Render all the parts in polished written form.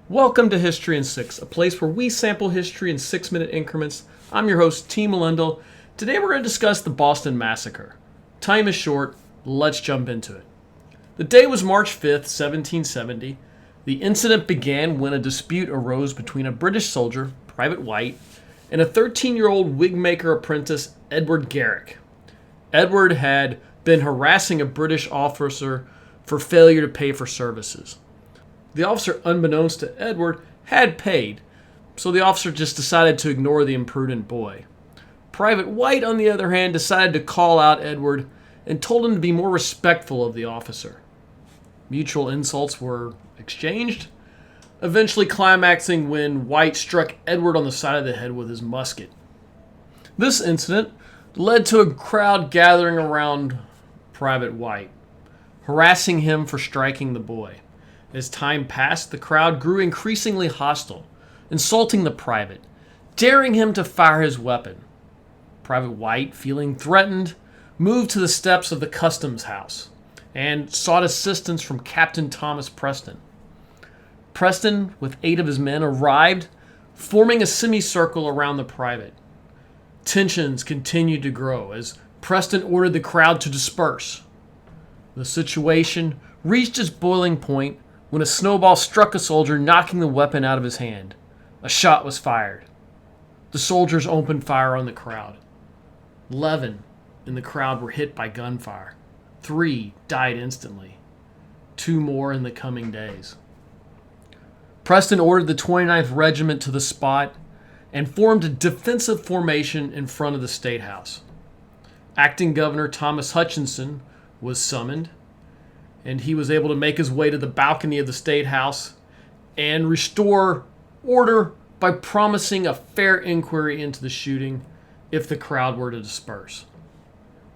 Welcome to History in 6, a place where we sample history in 6-minute increments. I'm your host, T. Melendel. Today we're going to discuss the Boston Massacre. Time is short, let's jump into it. The day was March 5th, 1770. The incident began when a dispute arose between a British soldier, Private White, and a 13-year-old wigmaker apprentice, Edward Garrick. Edward had been harassing a British officer for failure to pay for services. The officer, unbeknownst to Edward, had paid, so the officer just decided to ignore the imprudent boy. Private White, on the other hand, decided to call out Edward and told him to be more respectful of the officer. Mutual insults were exchanged, eventually climaxing when White struck Edward on the side of the head with his musket. This incident led to a crowd gathering around Private White, harassing him for striking the boy. As time passed, the crowd grew increasingly hostile, insulting the private, daring him to fire his weapon. Private White, feeling threatened, moved to the steps of the customs house and sought assistance from Captain Thomas Preston. Preston, with 8 of his men, arrived, forming a semicircle around the private. Tensions continued to grow as Preston ordered the crowd to disperse. The situation reached its boiling point when a snowball struck a soldier, knocking the weapon out of his hand. A shot was fired. The soldiers opened fire on the crowd. 11 in the crowd were hit by gunfire. 3 died instantly. 2 more in the coming days. Preston ordered the 29th Regiment to the spot and formed a defensive formation in front of the State House. Acting Governor Thomas Hutchinson was summoned, and he was able to make his way to the balcony of the State House and restore order by promising a fair inquiry into the shooting if the crowd were to disperse.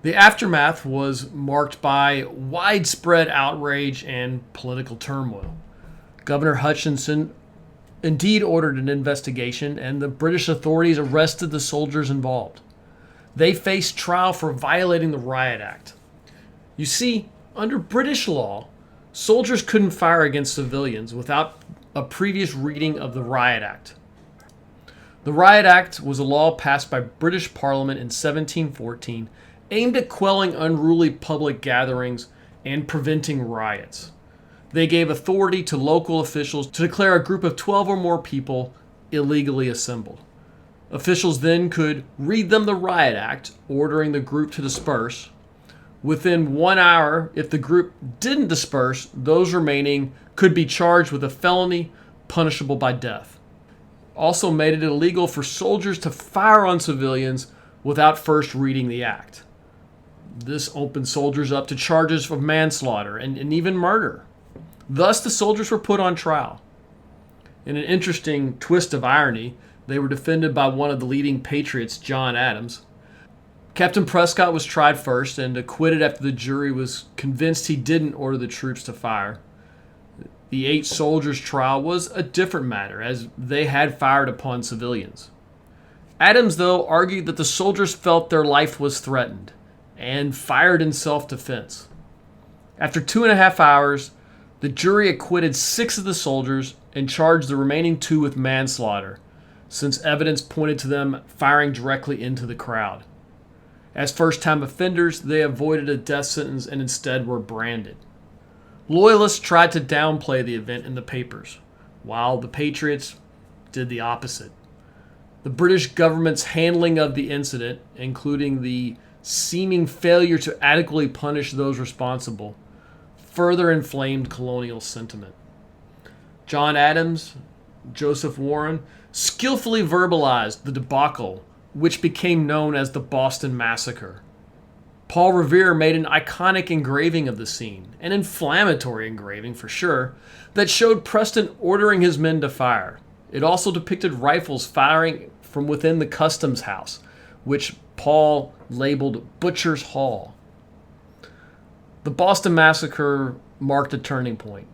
The aftermath was marked by widespread outrage and political turmoil. Governor Hutchinson indeed ordered an investigation, and the British authorities arrested the soldiers involved. They faced trial for violating the Riot Act. You see, under British law, soldiers couldn't fire against civilians without a previous reading of the Riot Act. The Riot Act was a law passed by British Parliament in 1714 aimed at quelling unruly public gatherings and preventing riots. They gave authority to local officials to declare a group of 12 or more people illegally assembled. Officials then could read them the Riot Act, ordering the group to disperse. Within 1 hour, if the group didn't disperse, those remaining could be charged with a felony punishable by death. Also made it illegal for soldiers to fire on civilians without first reading the act. This opened soldiers up to charges of manslaughter and even murder. Thus, the soldiers were put on trial. In an interesting twist of irony, they were defended by one of the leading patriots, John Adams. Captain Prescott was tried first and acquitted after the jury was convinced he didn't order the troops to fire. The 8 soldiers' trial was a different matter, as they had fired upon civilians. Adams, though, argued that the soldiers felt their life was threatened and fired in self-defense. After 2.5 hours, the jury acquitted 6 of the soldiers and charged the remaining 2 with manslaughter, since evidence pointed to them firing directly into the crowd. As first-time offenders, they avoided a death sentence and instead were branded. Loyalists tried to downplay the event in the papers, while the Patriots did the opposite. The British government's handling of the incident, including the seeming failure to adequately punish those responsible, further inflamed colonial sentiment. John Adams, Joseph Warren, skillfully verbalized the debacle, which became known as the Boston Massacre. Paul Revere made an iconic engraving of the scene, an inflammatory engraving for sure, that showed Preston ordering his men to fire. It also depicted rifles firing from within the customs house, which Paul labeled Butcher's Hall. The Boston Massacre marked a turning point,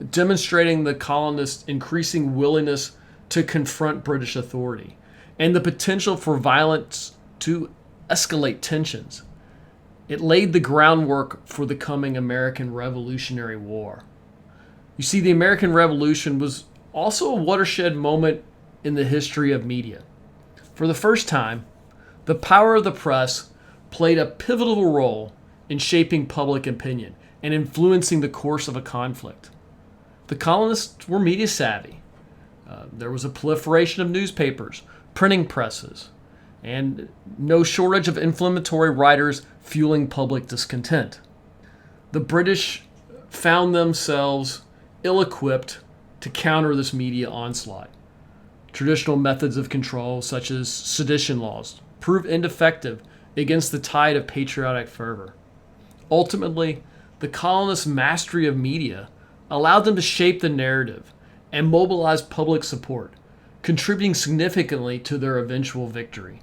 demonstrating the colonists' increasing willingness to confront British authority and the potential for violence to escalate tensions. It laid the groundwork for the coming American Revolutionary War. You see, the American Revolution was also a watershed moment in the history of media. For the first time, the power of the press played a pivotal role in shaping public opinion and influencing the course of a conflict. The colonists were media savvy. There was a proliferation of newspapers, printing presses, and no shortage of inflammatory writers fueling public discontent. The British found themselves ill-equipped to counter this media onslaught. Traditional methods of control, such as sedition laws, proved ineffective against the tide of patriotic fervor. Ultimately, the colonists' mastery of media allowed them to shape the narrative and mobilize public support, contributing significantly to their eventual victory.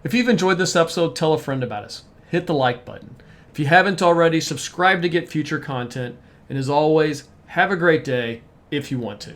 If you've enjoyed this episode, tell a friend about us. Hit the like button. If you haven't already, subscribe to get future content. And as always, have a great day if you want to.